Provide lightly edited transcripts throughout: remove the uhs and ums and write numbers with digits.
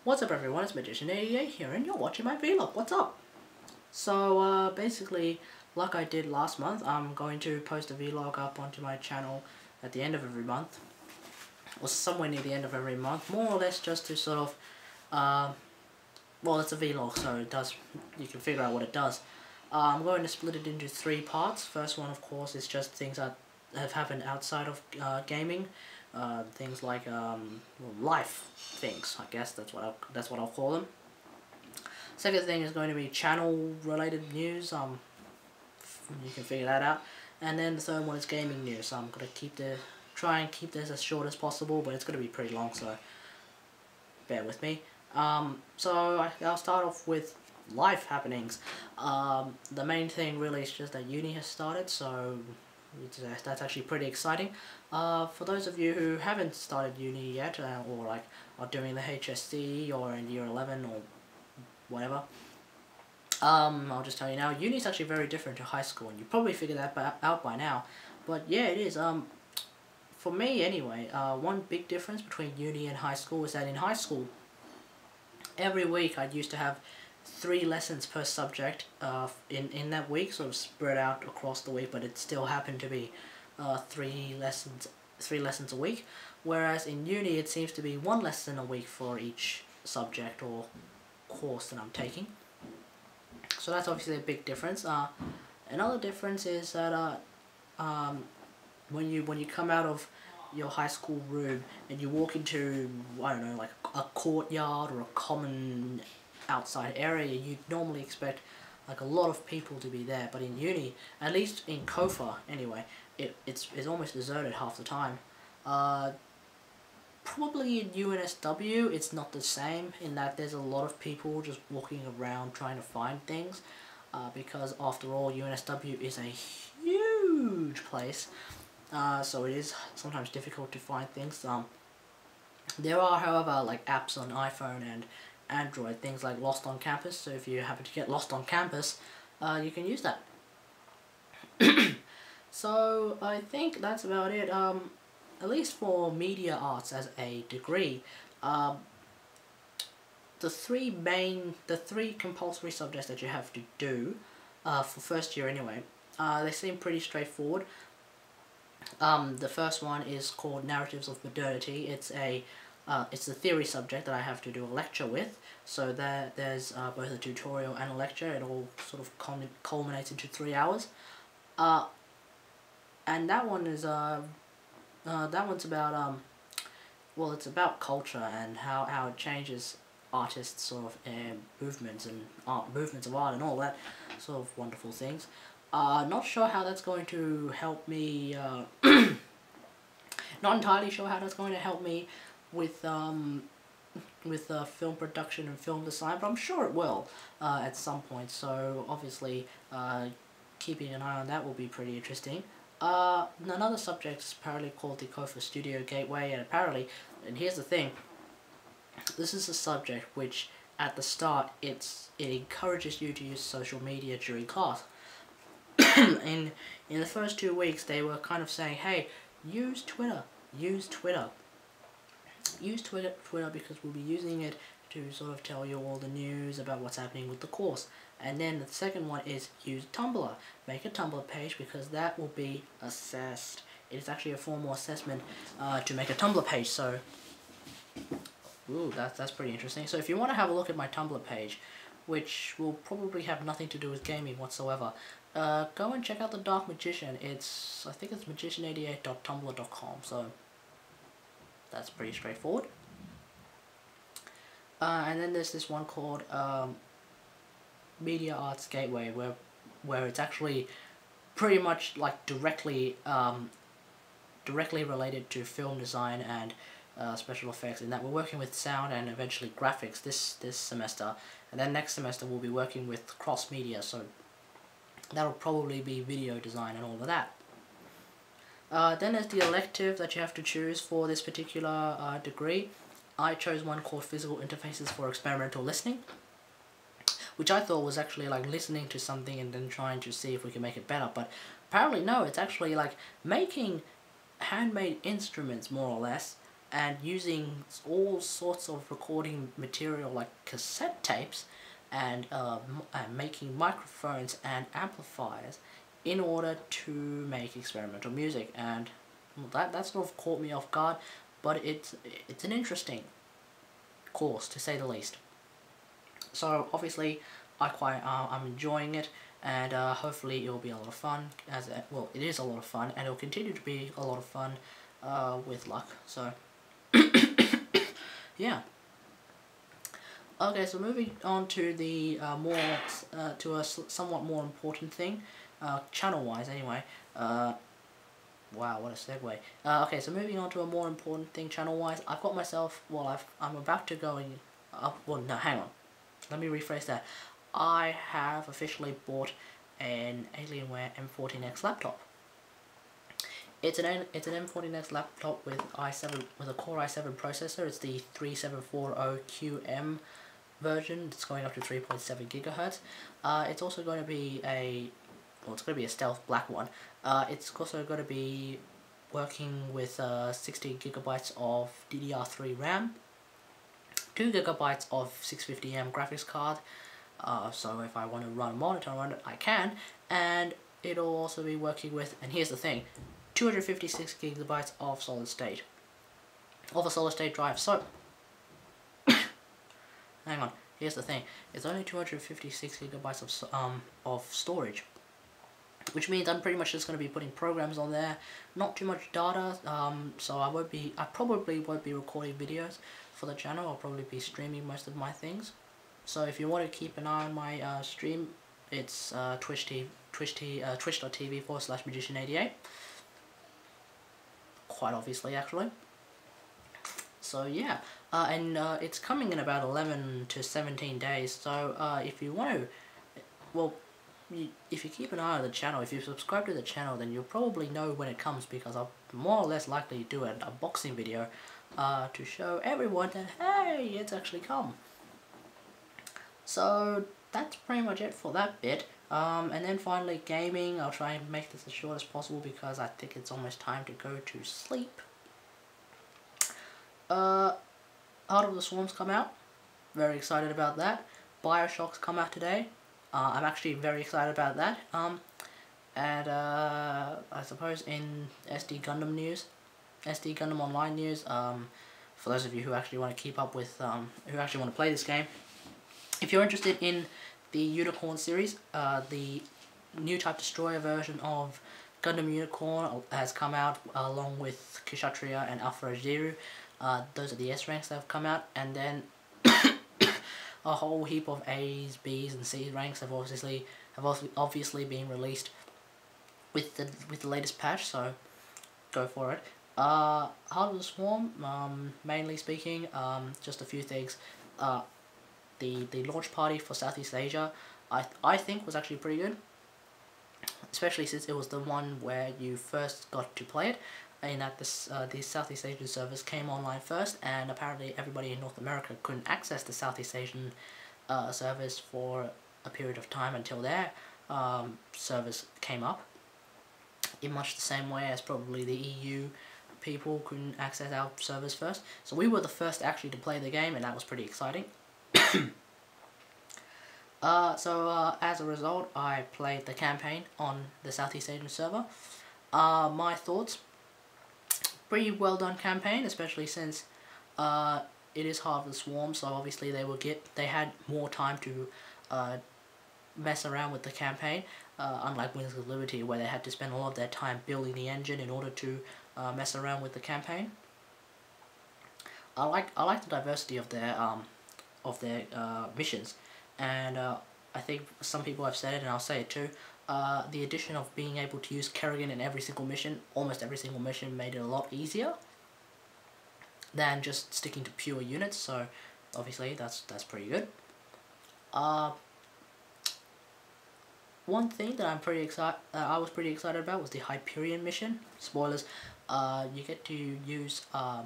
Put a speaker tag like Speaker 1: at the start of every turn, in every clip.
Speaker 1: What's up everyone, it's Magician88 here and you're watching my vlog. What's up? So basically, like I did last month, I'm going to post a vlog up onto my channel at the end of every month. Or somewhere near the end of every month, more or less just to sort of, well, it's a vlog, so you can figure out what it does. I'm going to split it into 3 parts. First one, of course, is just things that have happened outside of gaming. Things like well, life things, I guess that's what I'll call them. Second thing is going to be channel related news. You can figure that out. And then the third one is gaming news. So I'm gonna try and keep this as short as possible, but it's gonna be pretty long, so bear with me. So I'll start off with life happenings. The main thing really is just that uni has started, so that's actually pretty exciting. For those of you who haven't started uni yet, or like are doing the HSC or in year 11 or whatever, I'll just tell you now, uni is actually very different to high school, and you probably figured that out by now. But yeah, it is. For me anyway, one big difference between uni and high school is that in high school, every week I used to have 3 lessons per subject in that week, sort of spread out across the week, but it still happened to be 3 lessons a week, whereas in uni it seems to be 1 lesson a week for each subject or course that I'm taking. So that's obviously a big difference. Another difference is that when you come out of your high school room and you walk into, I don't know, like a courtyard or a common outside area, you'd normally expect like a lot of people to be there, but in uni, at least in Kofa anyway, it's almost deserted half the time. Probably in UNSW it's not the same, in that there's a lot of people just walking around trying to find things, because after all UNSW is a huge place, so it is sometimes difficult to find things. There are, however, like apps on iPhone and Android, things like Lost on Campus, so if you happen to get lost on campus, you can use that. So I think that's about it. At least for media arts as a degree, the three compulsory subjects that you have to do for first year anyway, they seem pretty straightforward. The first one is called Narratives of Modernity. It's a theory subject that I have to do a lecture with, so there's both a tutorial and a lecture. It all sort of culminates into 3 hours, and that one is that one's about well, it's about culture and how it changes artists' sort of movements of art and all that sort of wonderful things. Not sure how that's going to help me. Not entirely sure how that's going to help me with film production and film design, but I'm sure it will at some point. So obviously, keeping an eye on that will be pretty interesting. Another subject is apparently called the Kofa Studio Gateway, and apparently, and here's the thing, this is a subject which at the start it encourages you to use social media during class. in the first 2 weeks they were kind of saying, hey, use Twitter because we'll be using it to sort of tell you all the news about what's happening with the course. And then the second one is use Tumblr. Make a Tumblr page because that will be assessed. It is actually a formal assessment to make a Tumblr page. So, ooh, that's pretty interesting. So if you want to have a look at my Tumblr page, which will probably have nothing to do with gaming whatsoever, go and check out the Dark Magician. I think it's magician88.tumblr.com. So that's pretty straightforward. And then there's this one called Media Arts Gateway, where it's actually pretty much like directly related to film design and special effects, in that we're working with sound and eventually graphics this semester, and then next semester we'll be working with cross media, so that'll probably be video design and all of that. Then there's the elective that you have to choose for this particular degree. I chose one called Physical Interfaces for Experimental Listening, which I thought was actually like listening to something and then trying to see if we can make it better, but apparently no, it's actually like making handmade instruments, more or less, and using all sorts of recording material like cassette tapes and making microphones and amplifiers in order to make experimental music. And that sort of caught me off guard, but it's an interesting course to say the least. So obviously I'm enjoying it, and hopefully it will be a lot of fun, well, it is a lot of fun, and it will continue to be a lot of fun with luck. So yeah. Okay, so moving on to the somewhat more important thing, channel-wise anyway. Wow, what a segue. Okay, so moving on to a more important thing channel-wise, I've got myself, well, I'm about to go in, well, no, hang on. Let me rephrase that. I have officially bought an Alienware M14X laptop. It's an M14X laptop with a Core i7 processor. It's the 3740QM version. It's going up to 3.7 gigahertz. It's also going to be it's going to be a stealth black one. It's also going to be working with 60 gigabytes of DDR3 RAM, 2 gigabytes of 650M graphics card. So if I want to run a monitor on it, I can. And it'll also be working with, and here's the thing, 256 gigabytes of solid state. Of a solid state drive. So hang on, here's the thing. It's only 256 gigabytes of storage, which means I'm pretty much just going to be putting programs on there, not too much data. So I probably won't be recording videos for the channel. I'll probably be streaming most of my things. So if you want to keep an eye on my stream, it's twitch.tv/magician88. Quite obviously, actually. So yeah, and it's coming in about 11 to 17 days. So if you want to, well, if you keep an eye on the channel, if you subscribe to the channel, then you'll probably know when it comes, because I'll more or less likely do an unboxing video to show everyone that, hey, it's actually come. So that's pretty much it for that bit. And then finally, gaming. I'll try and make this as short as possible because I think it's almost time to go to sleep. Heart of the Swarm's come out. Very excited about that. Bioshock's come out today. I'm actually very excited about that. And I suppose in SD Gundam news, SD Gundam Online news, for those of you who actually want to keep up with, who actually want to play this game, if you're interested in the Unicorn series, the new Type Destroyer version of Gundam Unicorn has come out along with Kshatriya and Alpha Zero. Those are the S ranks that have come out, and then a whole heap of A's, B's, and C ranks have obviously been released with the latest patch. So go for it. Heart of the Swarm, mainly speaking, just a few things. The launch party for Southeast Asia, I think was actually pretty good, especially since it was the one where you first got to play it, and that the Southeast Asian servers came online first, and apparently everybody in North America couldn't access the Southeast Asian servers for a period of time until their servers came up, in much the same way as probably the EU people couldn't access our servers first. So we were the first actually to play the game, and that was pretty exciting. As a result, I played the campaign on the Southeast Asian server. My thoughts, pretty well done campaign, especially since it is Heart of the Swarm, so obviously they had more time to mess around with the campaign, unlike Wings of Liberty, where they had to spend a lot of their time building the engine in order to mess around with the campaign. I like the diversity of their missions, and I think some people have said it, and I'll say it too. The addition of being able to use Kerrigan in every single mission, almost every single mission, made it a lot easier than just sticking to pure units. So obviously that's pretty good. One thing that I was pretty excited about was the Hyperion mission. Spoilers. You get to use the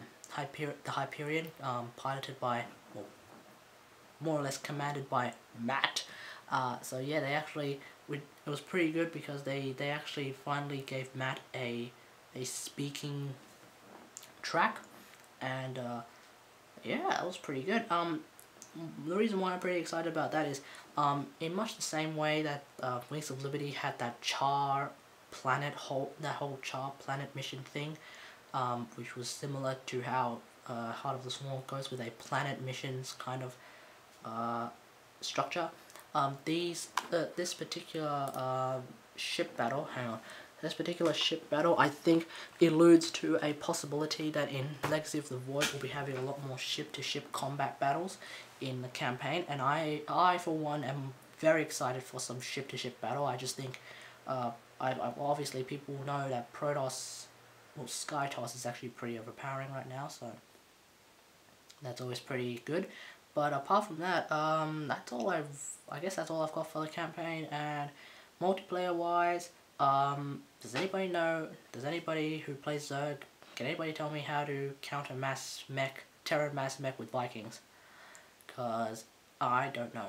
Speaker 1: Hyperion, piloted by, well, more or less commanded by Matt. So yeah, it was pretty good because they actually finally gave Matt a speaking track, and yeah, it was pretty good. The reason why I'm pretty excited about that is, in much the same way that Wings of Liberty had that that whole Char planet mission thing, which was similar to how Heart of the Swarm goes with a planet missions kind of structure. This particular ship battle, hang on, this particular ship battle, I think, alludes to a possibility that in Legacy of the Void we'll be having a lot more ship-to-ship combat battles in the campaign, and I for one am very excited for some ship-to-ship battle. I just think, obviously people know that Protoss, well, Skytoss is actually pretty overpowering right now, so that's always pretty good. But apart from that, that's all I guess that's all I've got for the campaign. And multiplayer wise, does anybody who plays Zerg, can anybody tell me how to counter Terran mass mech with Vikings? Cause I don't know.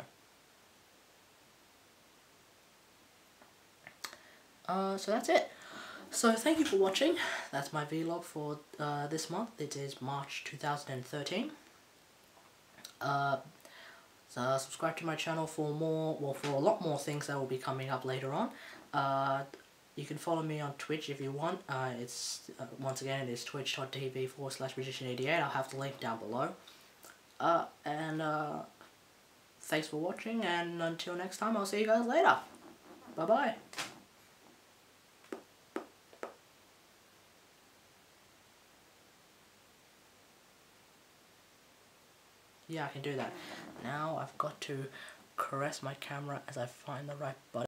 Speaker 1: So that's it. So thank you for watching. That's my vlog for this month. It is March 2013. So subscribe to my channel for for a lot more things that will be coming up later on. You can follow me on Twitch if you want. It's once again, it is twitch.tv/magician88. I'll have the link down below. Thanks for watching, and until next time, I'll see you guys later. Bye bye. Yeah, I can do that. Now I've got to caress my camera as I find the right button.